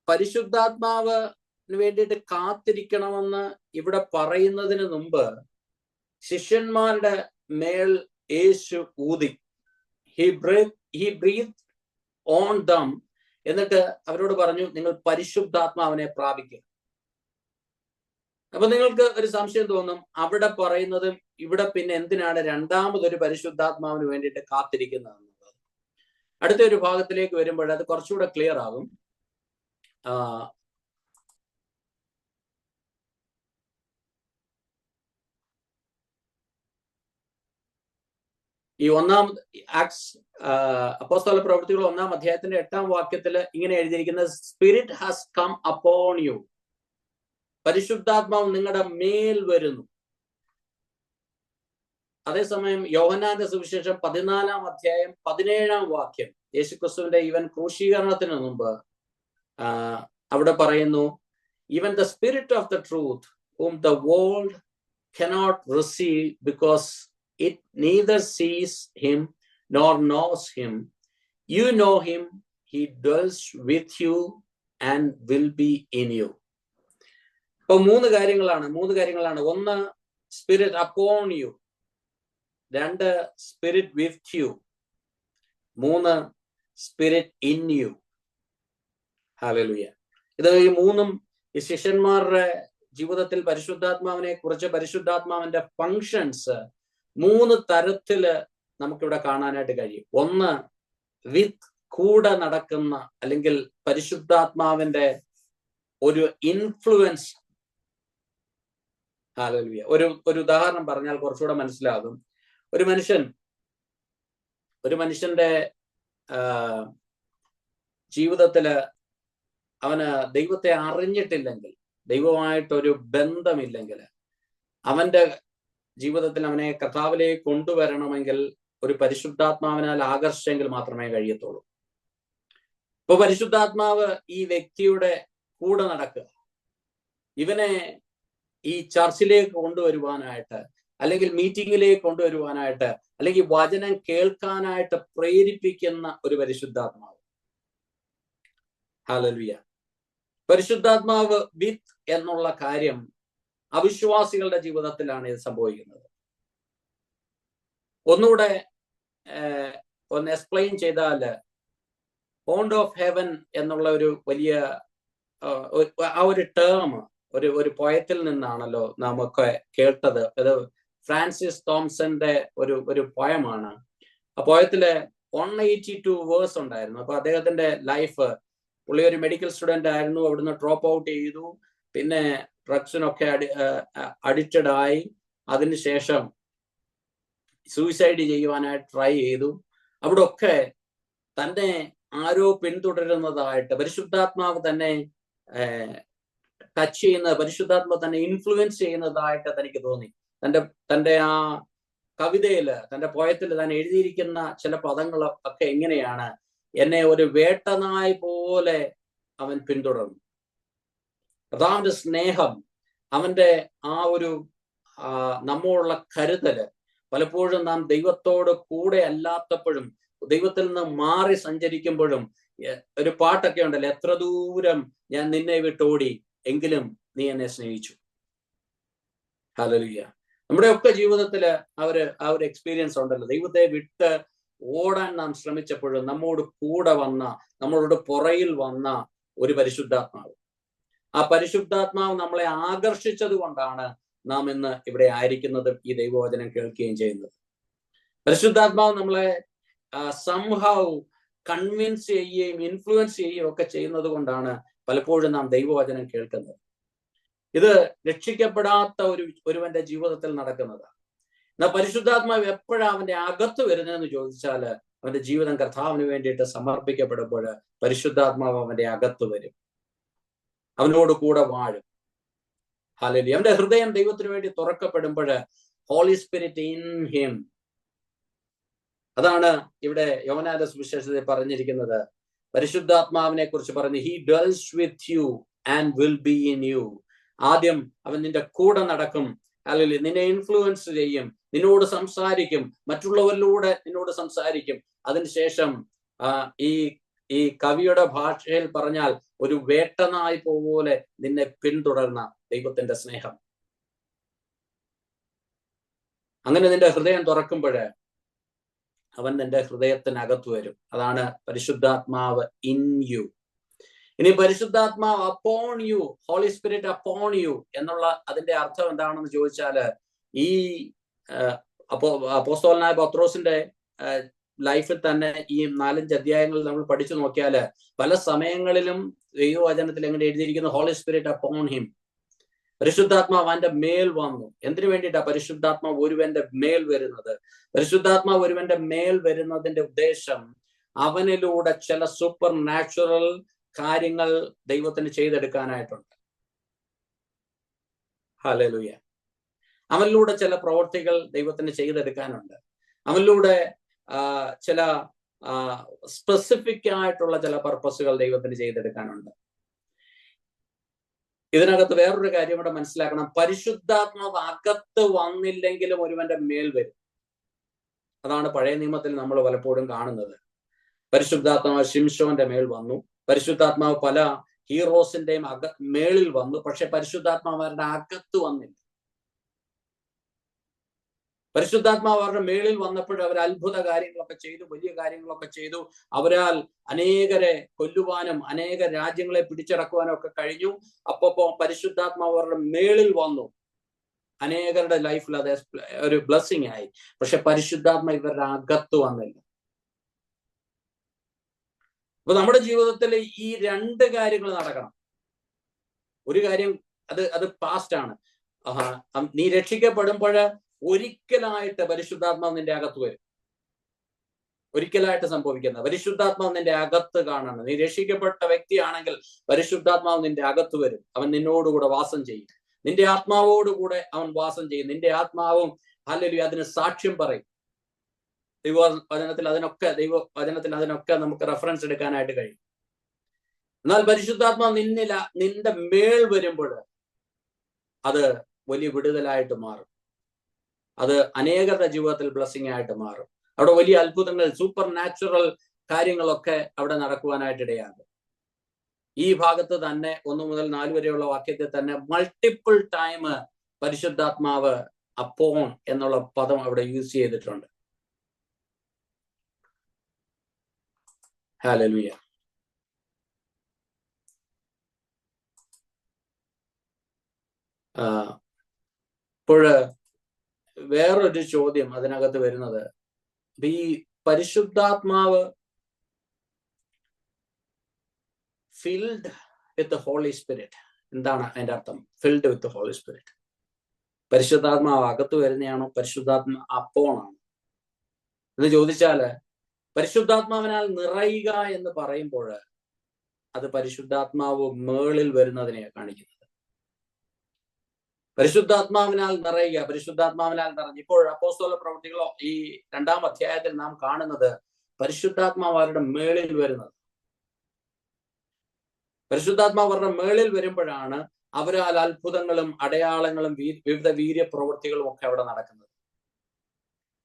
പരിശുദ്ധാത്മാവിന് വേണ്ടിയിട്ട് കാത്തിരിക്കണമെന്ന് ഇവിടെ പറയുന്നതിന് മുമ്പ് ശിഷ്യന്മാരുടെ മേൽ യേശു ഊതി. he breathed on them, എന്നിട്ട് അവരോട് പറഞ്ഞു, നിങ്ങൾ പരിശുദ്ധാത്മാവിനെ പ്രാപിക്കുക. അപ്പൊ നിങ്ങൾക്ക് ഒരു സംശയം തോന്നും, അവിടെ പറയുന്നതും ഇവിടെ പിന്നെ എന്തിനാണ് രണ്ടാമതൊരു പരിശുദ്ധാത്മാവിന് വേണ്ടിയിട്ട് കാത്തിരിക്കുന്നതെന്നുള്ളത്. അടുത്ത ഒരു ഭാഗത്തിലേക്ക് വരുമ്പോൾ അത് കുറച്ചുകൂടെ ക്ലിയർ ആകും. ഈ അപ്പോസ്തല പ്രവൃത്തികൾ 1-ാം അധ്യായത്തിന്റെ 8ാം വാക്യത്തിൽ ഇങ്ങനെ എഴുതിയിരിക്കുന്നത്, spirit has come upon you. പരിശുദ്ധാത്മാവ് നിങ്ങളുടെ മേൽ വരുന്നു. അതേസമയം യോഹന്നാന്റെ സുവിശേഷം 14-ാം അധ്യായം 17-ാം വാക്യം, യേശുക്രിസ്തുവിന്റെ ഈവൻ ക്രൂശീകരണത്തിന് മുമ്പ് അവിടെ പറയുന്നു, even the spirit of the truth whom the world cannot receive because it neither sees him nor knows him. You know him, he dwells with you and will be in you. അപ്പൊ മൂന്ന് കാര്യങ്ങളാണ്. ഒന്ന്, സ്പിരിറ്റ് അപ്പോൺ യു. രണ്ട്, സ്പിരിറ്റ് വിത്ത് യു. മൂന്ന്, സ്പിരിറ്റ് ഇൻ യു. ഹല്ലേലൂയ. ഈ മൂന്നും ഈ ശിഷ്യന്മാരുടെ ജീവിതത്തിൽ പരിശുദ്ധാത്മാവിനെ കുറിച്ച്, പരിശുദ്ധാത്മാവിന്റെ ഫങ്ഷൻസ് മൂന്ന് തരത്തില് നമുക്കിവിടെ കാണാനായിട്ട് കഴിയും. ഒന്ന്, വിത്ത്, കൂടെ നടക്കുന്ന, അല്ലെങ്കിൽ പരിശുദ്ധാത്മാവിന്റെ ഒരു ഇൻഫ്ലുവൻസ്. ഹല്ലേലൂയ. ഒരു ഉദാഹരണം പറഞ്ഞാൽ കുറച്ചുകൂടെ മനസ്സിലാകും. ഒരു മനുഷ്യന്റെ ജീവിതത്തില് അവന് ദൈവത്തെ അറിഞ്ഞിട്ടില്ലെങ്കിൽ, ദൈവമായിട്ടൊരു ബന്ധമില്ലെങ്കിൽ, അവന്റെ ജീവിതത്തിൽ അവനെ കർത്താവിലേക്ക് കൊണ്ടുവരണമെങ്കിൽ ഒരു പരിശുദ്ധാത്മാവിനാൽ ആകർഷിച്ചെങ്കിൽ മാത്രമേ കഴിയത്തുള്ളൂ. ഇപ്പൊ പരിശുദ്ധാത്മാവ് ഈ വ്യക്തിയുടെ കൂടെ നടക്കുക, ഇവനെ ഈ ചർച്ചിലേക്ക് കൊണ്ടുവരുവാനായിട്ട്, അല്ലെങ്കിൽ മീറ്റിങ്ങിലേക്ക് കൊണ്ടുവരുവാനായിട്ട്, അല്ലെങ്കിൽ വചനം കേൾക്കാനായിട്ട് പ്രേരിപ്പിക്കുന്ന ഒരു പരിശുദ്ധാത്മാവ്. ഹല്ലേലൂയ. പരിശുദ്ധാത്മാവ് വിത്ത് എന്നുള്ള കാര്യം അവിശ്വാസികളുടെ ജീവിതത്തിലാണ് ഇത് സംഭവിക്കുന്നത്. ഒന്നുകൂടെ ഒന്ന് എക്സ്പ്ലെയിൻ ചെയ്താൽ, പോണ്ട് ഓഫ് ഹെവൻ എന്നുള്ള ഒരു വലിയ ആ ഒരു ടേം ഒരു പോയത്തിൽ നിന്നാണല്ലോ നമുക്ക് കേട്ടത്. അത് ഫ്രാൻസിസ് തോംസന്റെ ഒരു പോയമാണ്. ആ പോയത്തില് 182 വേഴ്സ് ഉണ്ടായിരുന്നു. അപ്പൊ അദ്ദേഹത്തിന്റെ ലൈഫ്, പുള്ളി ഒരു മെഡിക്കൽ സ്റ്റുഡന്റ് ആയിരുന്നു, അവിടുന്ന് ഡ്രോപ്പ് ഔട്ട് ചെയ്തു, പിന്നെ ഡ്രഗ്സിനൊക്കെ അഡിക്റ്റഡ് ആയി, അതിനുശേഷം സൂയിസൈഡ് ചെയ്യുവാനായിട്ട് ട്രൈ ചെയ്തു. അവിടെ ഒക്കെ തന്നെ ആരോ പിന്തുടരുന്നതായിട്ട്, പരിശുദ്ധാത്മാവ് തന്നെ ടച്ച് ചെയ്യുന്ന, പരിശുദ്ധാത്മാവ് തന്നെ ഇൻഫ്ലുവൻസ് ചെയ്യുന്നതായിട്ട് തനിക്ക് തോന്നി. തന്റെ ആ കവിതയില്, തന്റെ പോയത്തിൽ താൻ എഴുതിയിരിക്കുന്ന ചില പദങ്ങൾ ഒക്കെ എങ്ങനെയാണ്: എന്നെ ഒരു വേട്ടനായ് പോലെ അവൻ പിന്തുടർന്നു. കർത്താവിന്റെ സ്നേഹം, അവന്റെ ആ ഒരു നമ്മോടുള്ള കരുതല്, പലപ്പോഴും നാം ദൈവത്തോട് കൂടെ അല്ലാത്തപ്പോഴും, ദൈവത്തിൽ നിന്ന് മാറി സഞ്ചരിക്കുമ്പോഴും, ഒരു പാട്ടൊക്കെ ഉണ്ടല്ലോ, എത്ര ദൂരം ഞാൻ നിന്നെ വിട്ടോടി എങ്കിലും നീ എന്നെ സ്നേഹിച്ചു. ഹല്ലേലൂയ. നമ്മുടെ ഒക്കെ ജീവിതത്തില് ആ ഒരു എക്സ്പീരിയൻസ് ഉണ്ടല്ലോ. ദൈവത്തെ വിട്ട് ഓടാൻ നാം ശ്രമിച്ചപ്പോഴും നമ്മോട് കൂടെ വന്ന, നമ്മളോട് പുറയിൽ വന്ന ഒരു പരിശുദ്ധാത്മാവ്. ആ പരിശുദ്ധാത്മാവ് നമ്മളെ ആകർഷിച്ചത് കൊണ്ടാണ് നാം ഇന്ന് ഇവിടെ ആയിരിക്കുന്നതും ഈ ദൈവവചനം കേൾക്കുകയും ചെയ്യുന്നത്. പരിശുദ്ധാത്മാവ് നമ്മളെ സംഹൗ കൺവിൻസ് ചെയ്യുകയും ഇൻഫ്ലുവൻസ് ചെയ്യുകയും ഒക്കെ ചെയ്യുന്നത് കൊണ്ടാണ് പലപ്പോഴും നാം ദൈവവചനം കേൾക്കുന്നത്. ഇത് രക്ഷിക്കപ്പെടാത്ത ഒരുവന്റെ ജീവിതത്തിൽ നടക്കുന്നതാണ്. എന്നാൽ പരിശുദ്ധാത്മാവ് എപ്പോഴാണ് അവന്റെ അകത്ത് വരുന്നതെന്ന് ചോദിച്ചാൽ, അവന്റെ ജീവിതം കർത്താവിന് വേണ്ടിയിട്ട് സമർപ്പിക്കപ്പെടുമ്പോൾ പരിശുദ്ധാത്മാവ് അവന്റെ അകത്ത് വരും, അവനോട് കൂടെ വാഴും. ഹല്ലേലൂയ. അവന്റെ ഹൃദയം ദൈവത്തിന് വേണ്ടി തുറക്കപ്പെടുമ്പോൾ ഹോളി സ്പിരിറ്റ് ഇൻ ഹിം. അതാണ് ഇവിടെ യോഹന്നാന്റെ സുവിശേഷത്തിൽ പറഞ്ഞിരിക്കുന്നത്. പരിശുദ്ധാത്മാവിനെ കുറിച്ച് പറഞ്ഞു, he dwells with you and will be in you. ആദ്യം അവൻ നിന്റെ കൂടെ നടക്കും, അല്ലെങ്കിൽ നിന്നെ ഇൻഫ്ലുവൻസ് ചെയ്യും, നിന്നോട് സംസാരിക്കും, മറ്റുള്ളവരിലൂടെ നിന്നോട് സംസാരിക്കും. അതിനുശേഷം ഈ കവിയുടെ ഭാഷയിൽ പറഞ്ഞാൽ ഒരു വേട്ടനായി പോലെ നിന്നെ പിന്തുടർന്ന ദൈവത്തിന്റെ സ്നേഹം. അങ്ങനെ നിന്റെ ഹൃദയം തുറക്കുമ്പോൾ അവൻ നിന്റെ ഹൃദയത്തിനകത്ത് വരും. അതാണ് പരിശുദ്ധാത്മാവ് ഇൻ യു. ഇനി പരിശുദ്ധാത്മാവ് upon you, holy spirit upon you എന്നുള്ള അതിന്റെ അർത്ഥം എന്താണെന്ന് ചോദിച്ചാല്, ഈ അപ്പോസ്തലനായ പത്രോസിന്റെ ലൈഫിൽ തന്നെ ഈ 4-5 അധ്യായങ്ങളിൽ നമ്മൾ പഠിച്ചു നോക്കിയാല് പല സമയങ്ങളിലും ദൈവവചനത്തിൽ എങ്ങനെ എഴുതിയിരിക്കുന്നു, ഹോളി സ്പിരിറ്റ് അപ്പോൺ ഹിം. പരിശുദ്ധാത്മാവ് അവന്റെ മേൽ വന്നു. എന്തിനു വേണ്ടിയിട്ടാ പരിശുദ്ധാത്മാവ് ഒരുവന്റെ മേൽ വരുന്നത്? പരിശുദ്ധാത്മാവ് ഒരുവന്റെ മേൽ വരുന്നതിന്റെ ഉദ്ദേശം, അവനിലൂടെ ചില സൂപ്പർ നാച്ചുറൽ കാര്യങ്ങൾ ദൈവത്തിന് ചെയ്തെടുക്കാനായിട്ടുണ്ട്. ഹല്ലേലൂയ. അവനിലൂടെ ചില പ്രവൃത്തികൾ ദൈവത്തിന് ചെയ്തെടുക്കാനുണ്ട്. അവനിലൂടെ ചില സ്പെസിഫിക് ആയിട്ടുള്ള ചില പർപ്പസുകൾ ദൈവത്തിന് ചെയ്തെടുക്കാനുണ്ട്. ഇതിനകത്ത് വേറൊരു കാര്യം കൂടെ മനസ്സിലാക്കണം. പരിശുദ്ധാത്മാവ് അകത്ത് വന്നില്ലെങ്കിലും ഒരുവന്റെ മേൽ വരും. അതാണ് പഴയ നിയമത്തിൽ നമ്മൾ പലപ്പോഴും കാണുന്നത്. പരിശുദ്ധാത്മാവ് ശിംശോന്റെ മേൽ വന്നു. പരിശുദ്ധാത്മാവ് പല ഹീറോസിന്റെയും മേളിൽ വന്നു. പക്ഷെ പരിശുദ്ധാത്മാവ് അവരുടെ അകത്ത് വന്നില്ല. പരിശുദ്ധാത്മാവ് അവരുടെ മേളിൽ വന്നപ്പോൾ അവർ അത്ഭുത കാര്യങ്ങളൊക്കെ ചെയ്തു, വലിയ കാര്യങ്ങളൊക്കെ ചെയ്തു. അവരാൽ അനേകരെ കൊല്ലുവാനും അനേക രാജ്യങ്ങളെ പിടിച്ചടക്കുവാനും ഒക്കെ കഴിഞ്ഞു. അപ്പോ പരിശുദ്ധാത്മാവ് അവരുടെ മേളിൽ വന്നു. അനേകരുടെ ലൈഫിൽ അത് ഒരു ബ്ലെസ്സിങ് ആയി. പക്ഷെ പരിശുദ്ധാത്മ ഇവരുടെ അകത്ത് വന്നില്ല. അപ്പൊ നമ്മുടെ ജീവിതത്തിൽ ഈ രണ്ട് കാര്യങ്ങൾ നടക്കണം. ഒരു കാര്യം അത് പാസ്റ്റ് ആണ്. നീ രക്ഷിക്കപ്പെടുമ്പോൾ ഒരിക്കലായിട്ട് പരിശുദ്ധാത്മാവ് നിന്റെ അകത്ത് വരും. ഒരിക്കലായിട്ട് സംഭവിക്കുന്ന പരിശുദ്ധാത്മാവ് നിന്റെ അകത്ത് കാണണം. നീ രക്ഷിക്കപ്പെട്ട വ്യക്തിയാണെങ്കിൽ പരിശുദ്ധാത്മാവ് നിന്റെ അകത്ത് വരും. അവൻ നിന്നോടുകൂടെ വാസം ചെയ്യും. നിന്റെ ആത്മാവോടുകൂടെ അവൻ വാസം ചെയ്യും. നിന്റെ ആത്മാവും ഹല്ലേലൂയ അതിന് സാക്ഷ്യം പറയും. ദൈവവചനത്തിൽ അതിനൊക്കെ നമുക്ക് റെഫറൻസ് എടുക്കാനായിട്ട് കഴിയും. എന്നാൽ പരിശുദ്ധാത്മാവ് നിന്റെ മേൽ വരുമ്പോൾ അത് വലിയ വിടുതലായിട്ട് മാറും. അത് അനേകരുടെ ജീവിതത്തിൽ ബ്ലെസ്സിങ് ആയിട്ട് മാറും. അവിടെ വലിയ അത്ഭുതങ്ങൾ, സൂപ്പർ നാച്ചുറൽ കാര്യങ്ങളൊക്കെ അവിടെ നടക്കുവാനായിട്ട് ഇടയാകും. ഈ ഭാഗത്ത് തന്നെ 1 മുതൽ 4 വരെയുള്ള വാക്യത്തിൽ തന്നെ മൾട്ടിപ്പിൾ ടൈം പരിശുദ്ധാത്മാവ് അപ്പോൺ എന്നുള്ള പദം അവിടെ യൂസ് ചെയ്തിട്ടുണ്ട്. ഹല്ലേലൂയ. ഇപ്പോൾ വേറൊരു ചോദ്യം അതിനകത്ത് വരുന്നത്, ഈ പരിശുദ്ധാത്മാവ് ഫിൽഡ് വിത്ത് ഹോളി സ്പിരിറ്റ്, എന്താണ് അതിന്റെ അർത്ഥം? ഫിൽഡ് വിത്ത് ഹോളി സ്പിരിറ്റ്, പരിശുദ്ധാത്മാവ് അകത്ത് വരുന്നതാണോ, പരിശുദ്ധാത്മാ അപ്പോണാണോ എന്ന് ചോദിച്ചാല്, പരിശുദ്ധാത്മാവിനാൽ നിറയുക എന്ന് പറയുമ്പോൾ അത് പരിശുദ്ധാത്മാവ് മേളിൽ വരുന്നതിനെ കാണിക്കുന്നത്. പരിശുദ്ധാത്മാവിനാൽ നിറയുക, പരിശുദ്ധാത്മാവിനാൽ നിറഞ്ഞു. ഇപ്പോൾ അപ്പോസ്തല പ്രവൃത്തികളോ ഈ 2-ാം അധ്യായത്തിൽ നാം കാണുന്നത് പരിശുദ്ധാത്മാവ് അവരുടെ മേളിൽ വരുന്നത്. പരിശുദ്ധാത്മാവ് അവരുടെ മേളിൽ വരുമ്പോഴാണ് അവരാൽ അത്ഭുതങ്ങളും അടയാളങ്ങളും വിവിധ വീര്യപ്രവൃത്തികളും ഒക്കെ അവിടെ നടക്കുന്നത്.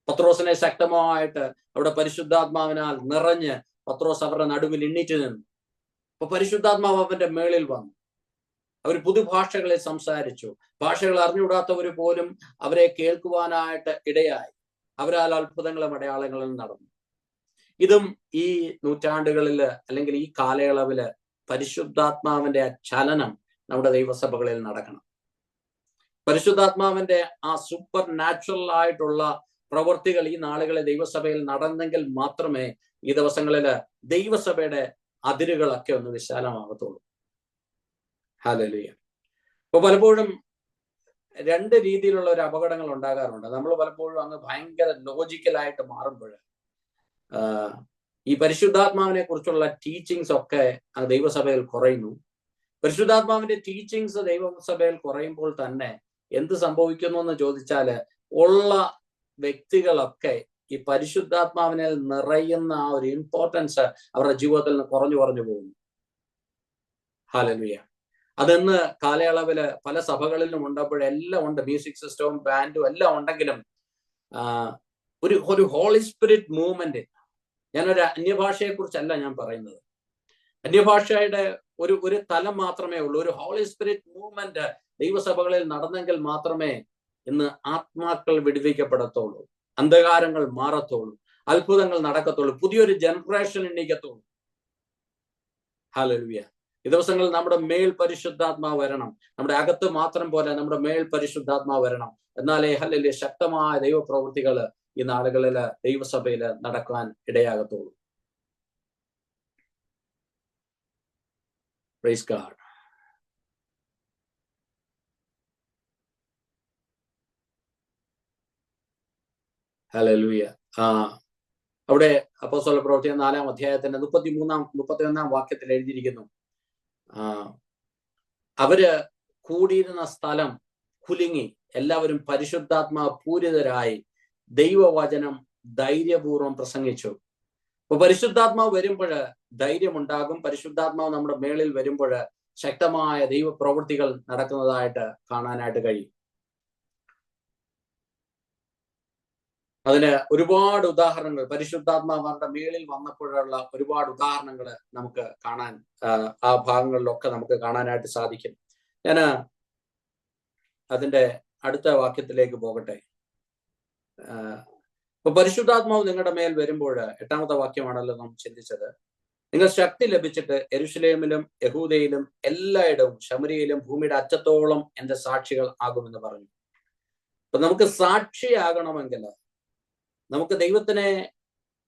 പത്രോസിനെ ശക്തമായിട്ട് അവിടെ പരിശുദ്ധാത്മാവിനാൽ നിറഞ്ഞ് പത്രോസ് അവരുടെ നടുവിൽ എണ്ണീറ്റ് നിന്നു. അപ്പൊ പരിശുദ്ധാത്മാവ് അവന്റെ മേളിൽ വന്നു. അവർ പുതുഭാഷകളിൽ സംസാരിച്ചു. ഭാഷകൾ അറിഞ്ഞുകൂടാത്തവർ പോലും അവരെ കേൾക്കുവാനായിട്ട് ഇടയായി. അവരാൽ അത്ഭുതങ്ങളും അടയാളങ്ങളും നടന്നു. ഇതും ഈ നൂറ്റാണ്ടുകളിൽ അല്ലെങ്കിൽ ഈ കാലയളവില് പരിശുദ്ധാത്മാവിന്റെ ചലനം നമ്മുടെ ദൈവസഭകളിൽ നടക്കണം. പരിശുദ്ധാത്മാവിന്റെ ആ സൂപ്പർ നാച്ചുറൽ ആയിട്ടുള്ള പ്രവൃത്തികൾ ഈ നാളുകളിൽ ദൈവസഭയിൽ നടന്നെങ്കിൽ മാത്രമേ ഈ ദിവസങ്ങളിൽ ദൈവസഭയുടെ അതിരുകളൊക്കെ ഒന്ന് വിശാലമാകത്തുള്ളൂ. ഹല്ലേലൂയ. അപ്പൊ പലപ്പോഴും 2 രീതിയിലുള്ള ഒരു അപകടങ്ങൾ ഉണ്ടാകാറുണ്ട്. നമ്മൾ പലപ്പോഴും അങ്ങ് ഭയങ്കര ലോജിക്കലായിട്ട് മാറുമ്പോൾ ഈ പരിശുദ്ധാത്മാവിനെ കുറിച്ചുള്ള ടീച്ചിങ്സ് ഒക്കെ ദൈവസഭയിൽ കുറയുന്നു. പരിശുദ്ധാത്മാവിന്റെ ടീച്ചിങ്സ് ദൈവസഭയിൽ കുറയുമ്പോൾ തന്നെ എന്ത് സംഭവിക്കുന്നു എന്ന് ചോദിച്ചാല്, ഉള്ള വ്യക്തികളൊക്കെ ഈ പരിശുദ്ധാത്മാവിനെ നിറയുന്ന ആ ഒരു ഇമ്പോർട്ടൻസ് അവരുടെ ജീവിതത്തിൽ നിന്ന് കുറഞ്ഞു പോകുന്നു. ഹല്ലേലൂയ. അതെന്ന് കാലയളവില് പല സഭകളിലും ഉണ്ടപ്പോഴെല്ലാം ഉണ്ട്. മ്യൂസിക് സിസ്റ്റവും ബാൻഡും എല്ലാം ഉണ്ടെങ്കിലും ഒരു ഹോളി സ്പിരിറ്റ് മൂവ്മെന്റ്. ഞാനൊരു അന്യഭാഷയെ കുറിച്ചല്ല ഞാൻ പറയുന്നത്. അന്യഭാഷയുടെ ഒരു തലം മാത്രമേ ഉള്ളൂ. ഒരു ഹോളി സ്പിരിറ്റ് മൂവ്മെന്റ് ദൈവസഭകളിൽ നടന്നെങ്കിൽ മാത്രമേ ഇന്ന് ആത്മാക്കൾ വിടുവിക്കപ്പെടത്തുള്ളൂ, അന്ധകാരങ്ങൾ മാറത്തുള്ളൂ, അത്ഭുതങ്ങൾ നടക്കത്തുള്ളൂ, പുതിയൊരു ജനറേഷൻ എണ്ണീക്കത്തുള്ളൂ. ഹല്ലേലൂയ. ഈ ദിവസങ്ങളിൽ നമ്മുടെ മേൽ പരിശുദ്ധാത്മാവ് വരണം. നമ്മുടെ അകത്ത് മാത്രം പോലെ നമ്മുടെ മേൽ പരിശുദ്ധാത്മാവ് വരണം. എന്നാലേ ഹല്ലേലൂയ ശക്തമായ ദൈവപ്രവൃത്തികൾ ഈ നാളുകളിൽ ദൈവസഭയിൽ നടക്കാൻ ഇടയാകത്തുള്ളൂ. Praise God. ഹല്ലേലൂയ. അവിടെ അപ്പോസ്തല പ്രവൃത്തി 4-ാം അധ്യായത്തിന്റെ 31-ാം വാക്യത്തിൽ എഴുതിയിരിക്കുന്നു, അവര് കൂടിയിരുന്ന സ്ഥലം കുലുങ്ങി, എല്ലാവരും പരിശുദ്ധാത്മാ പൂരിതരായി ദൈവവചനം ധൈര്യപൂർവ്വം പ്രസംഗിച്ചു. അപ്പൊ പരിശുദ്ധാത്മാവ് വരുമ്പോൾ ധൈര്യമുണ്ടാകും. പരിശുദ്ധാത്മാവ് നമ്മുടെ മേളിൽ വരുമ്പോൾ ശക്തമായ ദൈവപ്രവൃത്തികൾ നടക്കുന്നതായിട്ട് കാണാനായിട്ട് കഴിയും. അതിന് ഒരുപാട് ഉദാഹരണങ്ങൾ പരിശുദ്ധാത്മാവരുടെ മേളിൽ വന്നപ്പോഴുള്ള ഒരുപാട് ഉദാഹരണങ്ങൾ നമുക്ക് കാണാൻ ആ ഭാഗങ്ങളിലൊക്കെ നമുക്ക് കാണാനായിട്ട് സാധിക്കും. ഞാൻ അതിന്റെ അടുത്ത വാക്യത്തിലേക്ക് പോകട്ടെ. ഇപ്പൊ പരിശുദ്ധാത്മാവ് നിങ്ങളുടെ മേൽ വരുമ്പോൾ 8ാമത്തെ വാക്യമാണല്ലോ നാം ചിന്തിച്ചത്. നിങ്ങൾ ശക്തി ലഭിച്ചിട്ട് യെരൂശലേമിലും യഹൂദയിലും എല്ലായിടവും ശമരിയയിലും ഭൂമിയുടെ അറ്റത്തോളം എന്റെ സാക്ഷികൾ ആകുമെന്ന് പറഞ്ഞു. അപ്പൊ നമുക്ക് സാക്ഷിയാകണമെങ്കിൽ, നമുക്ക്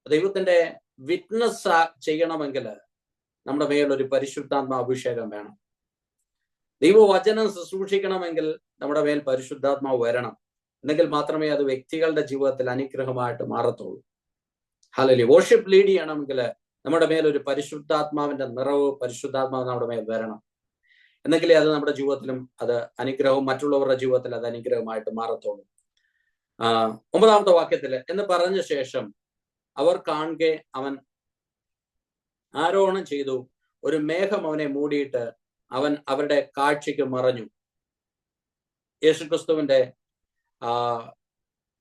ദൈവത്തിന്റെ വിറ്റ്നസ് ചെയ്യണമെങ്കിൽ നമ്മുടെ മേലൊരു പരിശുദ്ധാത്മ അഭിഷേകം വേണം. ദൈവവചനം ശുശ്രൂഷിക്കണമെങ്കിൽ നമ്മുടെ മേൽ പരിശുദ്ധാത്മാവ് വരണം. എന്നെങ്കിൽ മാത്രമേ അത് വ്യക്തികളുടെ ജീവിതത്തിൽ അനുഗ്രഹമായിട്ട് മാറത്തുള്ളൂ. ഹല്ലേലൂയ. വർഷിപ്പ് ലീഡ് ചെയ്യണമെങ്കിൽ നമ്മുടെ മേൽ ഒരു പരിശുദ്ധാത്മാവിന്റെ നിറവ്, പരിശുദ്ധാത്മാവ് നമ്മുടെ മേൽ വരണം. എന്നെങ്കിലേ അത് നമ്മുടെ ജീവിതത്തിലും അത് അനുഗ്രഹവും മറ്റുള്ളവരുടെ ജീവിതത്തിൽ അത് അനുഗ്രഹമായിട്ട് മാറത്തുള്ളൂ. 9ാമത്തെ വാക്യത്തില് എന്ന് പറഞ്ഞ ശേഷം അവർ കാണുകെ അവൻ ആരോഹണം ചെയ്തു, ഒരു മേഘം അവനെ മൂടിയിട്ട് അവൻ അവരുടെ കാഴ്ചയ്ക്ക് മറഞ്ഞു. യേശുക്രിസ്തുവിന്റെ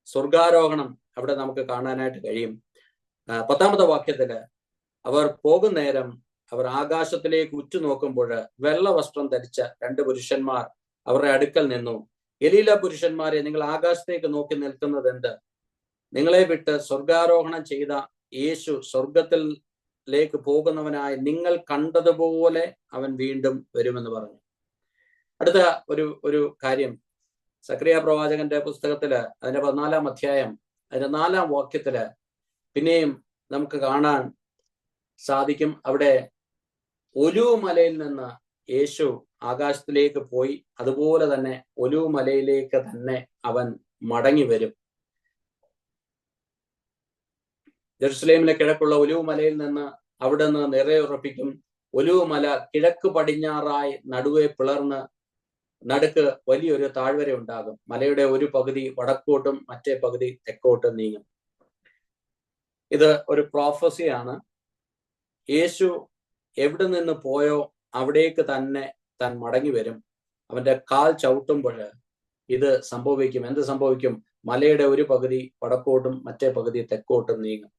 സ്വർഗാരോഹണം അവിടെ നമുക്ക് കാണാനായിട്ട് കഴിയും. 10ാമത്തെ വാക്യത്തില് അവർ പോകുന്നേരം അവർ ആകാശത്തിലേക്ക് ഉറ്റുനോക്കുമ്പോൾ വെള്ള വസ്ത്രം ധരിച്ച 2 പുരുഷന്മാർ അവരുടെ അടുക്കൽ നിന്നു. ഗലീല പുരുഷന്മാരെ, നിങ്ങൾ ആകാശത്തേക്ക് നോക്കി നിൽക്കുന്നത് എന്ത്? നിങ്ങളെ വിട്ട് സ്വർഗാരോഹണം ചെയ്ത യേശു സ്വർഗത്തിലേക്ക് പോകുന്നവനായി നിങ്ങൾ കണ്ടതുപോലെ അവൻ വീണ്ടും വരുമെന്ന് പറഞ്ഞു. അടുത്ത ഒരു കാര്യം, സക്രിയ പ്രവാചകന്റെ പുസ്തകത്തില് അതിന്റെ 14ാം അധ്യായം അതിന്റെ 4ാം വാക്യത്തില് പിന്നെയും നമുക്ക് കാണാൻ സാധിക്കും. അവിടെ ഒലിവ് മലയിൽ നിന്ന് യേശു ആകാശത്തിലേക്ക് പോയി, അതുപോലെ തന്നെ ഒലിവ് മലയിലേക്ക് തന്നെ അവൻ മടങ്ങി വരും. ജെറുസലേമിലെ കിഴക്കുള്ള ഒലിവ് മലയിൽ നിന്ന് അവിടെ നിന്ന് നിറയുറപ്പിക്കും. ഒലിവ് മല കിഴക്ക് പടിഞ്ഞാറായി നടുവെ പിളർന്ന് നടുക്ക് വലിയൊരു താഴ്വര ഉണ്ടാകും. മലയുടെ ഒരു പകുതി വടക്കോട്ടും മറ്റേ പകുതി തെക്കോട്ടും നീങ്ങും. ഇത് ഒരു പ്രോഫസിയാണ്. യേശു എവിടെ നിന്ന് പോയോ അവിടേക്ക് തന്നെ താൻ മടങ്ങി വരും. അവന്റെ കാൽ ചവിട്ടുമ്പോൾ ഇത് സംഭവിക്കും. എന്ത് സംഭവിക്കും? മലയുടെ ഒരു പകുതി വടക്കോട്ടും മറ്റേ പകുതി തെക്കോട്ടും നീങ്ങും.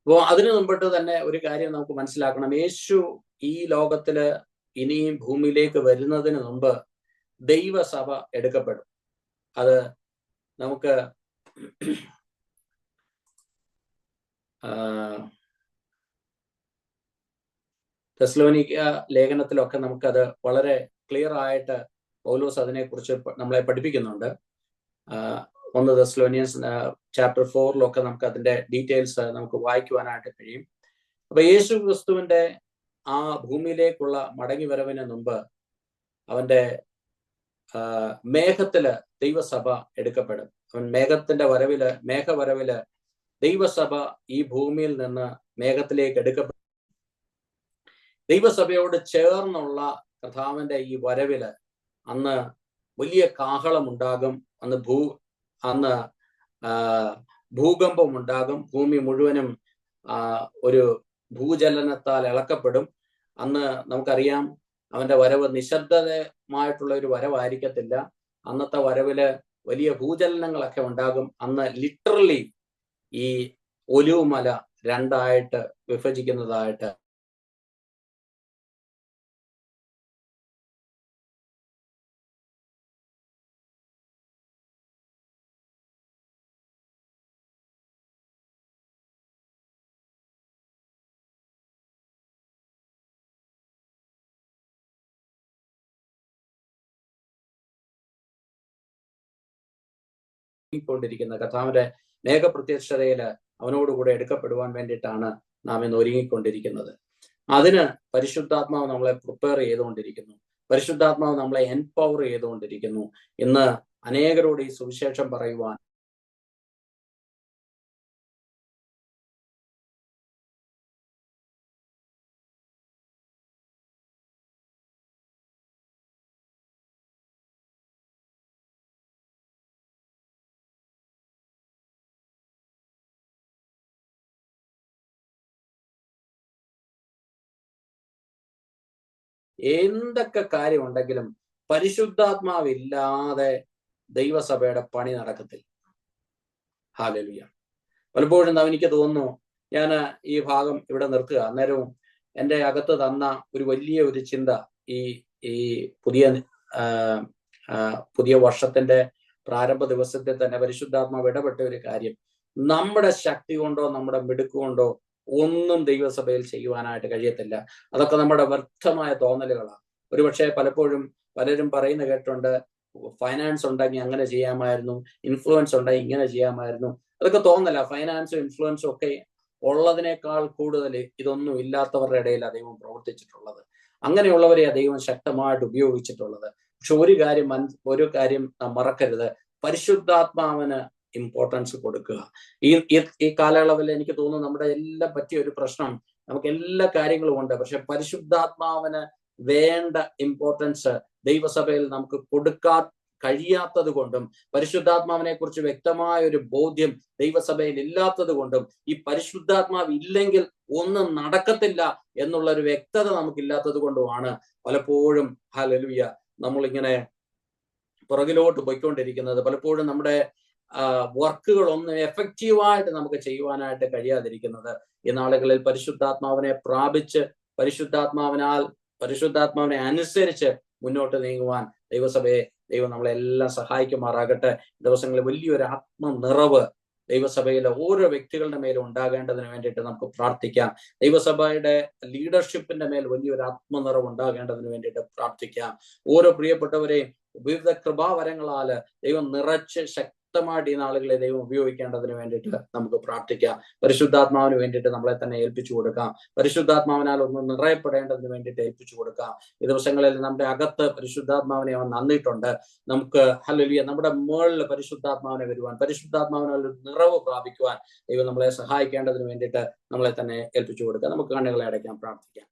അപ്പോ അതിനു മുമ്പിട്ട് തന്നെ ഒരു കാര്യം നമുക്ക് മനസ്സിലാക്കണം. യേശു ഈ ലോകത്തില് ഇനിയും ഭൂമിയിലേക്ക് വരുന്നതിന് മുമ്പ് ദൈവസഭ എടുക്കപ്പെടും. അത് നമുക്ക് തെസ്സലോനിക്ക ലേഖനത്തിലൊക്കെ നമുക്കത് വളരെ ക്ലിയർ ആയിട്ട് പൗലോസ് അതിനെക്കുറിച്ച് നമ്മളെ പഠിപ്പിക്കുന്നുണ്ട്. 1 തെസ്സലോനിയൻസ് ചാപ്റ്റർ 4 നമുക്ക് അതിന്റെ ഡീറ്റെയിൽസ് നമുക്ക് വായിക്കുവാനായിട്ട് കഴിയും. അപ്പൊ യേശു ക്രിസ്തുവിന്റെ ആ ഭൂമിയിലേക്കുള്ള മടങ്ങി വരവിന് മുമ്പ് അവന്റെ മേഘത്തില് ദൈവസഭ എടുക്കപ്പെടും. അവൻ മേഘവരവില് ദൈവസഭ ഈ ഭൂമിയിൽ നിന്ന് മേഘത്തിലേക്ക് എടുക്കപ്പെടും. ദൈവസഭയോട് ചേർന്നുള്ള കർത്താവിന്റെ ഈ വരവില് അന്ന് വലിയ കാഹളം ഉണ്ടാകും. അന്ന് ഭൂകമ്പം ഉണ്ടാകും. ഭൂമി മുഴുവനും ഒരു ഭൂചലനത്താൽ ഇളക്കപ്പെടും. അന്ന് നമുക്കറിയാം അവന്റെ വരവ് നിശബ്ദമായിട്ടുള്ള ഒരു വരവായിരിക്കത്തില്ല. അന്നത്തെ വരവില് വലിയ ഭൂചലനങ്ങളൊക്കെ ഉണ്ടാകും. അന്ന് ലിറ്ററലി ഈ ഒലിവ് മല 2ആയിട്ട് വിഭജിക്കുന്നതായിട്ട് കൊണ്ടിരിക്കുന്ന കർത്താവിന്റെ മേഘപ്രത്യക്ഷതയില് അവനോടുകൂടെ എടുക്കപ്പെടുവാൻ വേണ്ടിയിട്ടാണ് നാം ഇന്ന് ഒരുങ്ങിക്കൊണ്ടിരിക്കുന്നത്. അതിന് പരിശുദ്ധാത്മാവ് നമ്മളെ പ്രിപ്പയർ ചെയ്തുകൊണ്ടിരിക്കുന്നു. പരിശുദ്ധാത്മാവ് നമ്മളെ എംപവർ ചെയ്തുകൊണ്ടിരിക്കുന്നു. ഇന്ന് അനേകരോട് ഈ സുവിശേഷം പറയുവാൻ എന്തൊക്കെ കാര്യമുണ്ടെങ്കിലും പരിശുദ്ധാത്മാവില്ലാതെ ദൈവസഭയുടെ പണി നടക്കത്തില്ല. ഹല്ലേലൂയ. പലപ്പോഴും എനിക്ക് തോന്നുന്നു ഞാൻ ഈ ഭാഗം ഇവിടെ നിർത്തുക. അന്നേരവും എൻ്റെ അകത്ത് തന്ന ഒരു വലിയ ഒരു ചിന്ത ഈ ഈ പുതിയ പുതിയ വർഷത്തിന്റെ പ്രാരംഭ ദിവസത്തെ തന്നെ പരിശുദ്ധാത്മാവ് ഇടപെട്ട ഒരു കാര്യം, നമ്മുടെ ശക്തി കൊണ്ടോ നമ്മുടെ മിടുക്ക് കൊണ്ടോ ഒന്നും ദൈവസഭയിൽ ചെയ്യുവാനായിട്ട് കഴിയത്തില്ല. അതൊക്കെ നമ്മുടെ വ്യർത്ഥമായ തോന്നലുകളാണ്. ഒരുപക്ഷെ പലപ്പോഴും പലരും പറയുന്ന കേട്ടുണ്ട്, ഫൈനാൻസ് ഉണ്ടെങ്കിൽ അങ്ങനെ ചെയ്യാമായിരുന്നു, ഇൻഫ്ലുവൻസ് ഉണ്ടെങ്കിൽ ഇങ്ങനെ ചെയ്യാമായിരുന്നു. അതൊക്കെ തോന്നല. ഫൈനാൻസും ഇൻഫ്ലുവൻസും ഒക്കെ ഉള്ളതിനേക്കാൾ കൂടുതൽ ഇതൊന്നും ഇല്ലാത്തവരുടെ ഇടയിലാണ് ദൈവം പ്രവർത്തിച്ചിട്ടുള്ളത്. അങ്ങനെയുള്ളവരെ ദൈവം ശക്തമായിട്ട് ഉപയോഗിച്ചിട്ടുള്ളത്. പക്ഷെ ഒരു കാര്യം നാം മറക്കരുത്, പരിശുദ്ധാത്മാവിന് ഇമ്പോർട്ടൻസ് കൊടുക്കുക. ഈ കാലയളവിൽ എനിക്ക് തോന്നുന്നു നമ്മുടെ എല്ലാം പറ്റിയ ഒരു പ്രശ്നം, നമുക്ക് എല്ലാ കാര്യങ്ങളും ഉണ്ട്, പക്ഷെ പരിശുദ്ധാത്മാവിന് വേണ്ട ഇമ്പോർട്ടൻസ് ദൈവസഭയിൽ നമുക്ക് കൊടുക്കാൻ കഴിയാത്തത് കൊണ്ടും പരിശുദ്ധാത്മാവിനെ കുറിച്ച് വ്യക്തമായ ഒരു ബോധ്യം ദൈവസഭയിൽ ഇല്ലാത്തത് കൊണ്ടും ഈ പരിശുദ്ധാത്മാവ് ഇല്ലെങ്കിൽ ഒന്നും നടക്കത്തില്ല എന്നുള്ള ഒരു വ്യക്തത നമുക്കില്ലാത്തത് കൊണ്ടുമാണ് പലപ്പോഴും ഹല്ലേലൂയ നമ്മളിങ്ങനെ പുറകിലോട്ട് പോയിക്കൊണ്ടിരിക്കുന്നത്. പലപ്പോഴും നമ്മുടെ വർക്കുകളൊന്നും എഫക്റ്റീവായിട്ട് നമുക്ക് ചെയ്യുവാനായിട്ട് കഴിയാതിരിക്കുന്നത്. ഈ നാളുകളിൽ പരിശുദ്ധാത്മാവിനെ പ്രാപിച്ച് പരിശുദ്ധാത്മാവിനെ അനുസരിച്ച് മുന്നോട്ട് നീങ്ങുവാൻ ദൈവം നമ്മളെല്ലാം സഹായിക്കുമാറാകട്ടെ. ദിവസങ്ങളിൽ വലിയൊരു ആത്മനിറവ് ദൈവസഭയിലെ ഓരോ വ്യക്തികളുടെ മേലും ഉണ്ടാകേണ്ടതിന് വേണ്ടിയിട്ട് നമുക്ക് പ്രാർത്ഥിക്കാം. ദൈവസഭയുടെ ലീഡർഷിപ്പിന്റെ മേൽ വലിയൊരു ആത്മനിറവ് ഉണ്ടാകേണ്ടതിന് വേണ്ടിയിട്ട് പ്രാർത്ഥിക്കാം. ഓരോ പ്രിയപ്പെട്ടവരെയും വിവിധ കൃപാവരങ്ങളാല് ദൈവം നിറച്ച് ശക്തമായിട്ട് ഈ നാളുകളെ ദൈവം ഉപയോഗിക്കേണ്ടതിന് വേണ്ടിയിട്ട് നമുക്ക് പ്രാർത്ഥിക്കാം. പരിശുദ്ധാത്മാവിന് വേണ്ടിയിട്ട് നമ്മളെ തന്നെ ഏൽപ്പിച്ചു കൊടുക്കാം. പരിശുദ്ധാത്മാവിനാൽ ഒന്ന് നിറയപ്പെടേണ്ടതിന് വേണ്ടിയിട്ട് ഏൽപ്പിച്ചു കൊടുക്കാം. ഈ ദിവസങ്ങളിൽ നമ്മുടെ അകത്ത് പരിശുദ്ധാത്മാവിനെ അവൻ നന്നിട്ടുണ്ട്. നമുക്ക് ഹല്ലേലൂയ നമ്മുടെ മുകളിൽ പരിശുദ്ധാത്മാവിനെ വരുവാൻ, പരിശുദ്ധാത്മാവിനാൽ ഒരു നിറവ് പ്രാപിക്കുവാൻ ദൈവം നമ്മളെ സഹായിക്കേണ്ടതിന് വേണ്ടിയിട്ട് നമ്മളെ തന്നെ ഏൽപ്പിച്ചു കൊടുക്കാം. നമുക്ക് കണ്ണുകളെ അടയ്ക്കാം, പ്രാർത്ഥിക്കാം.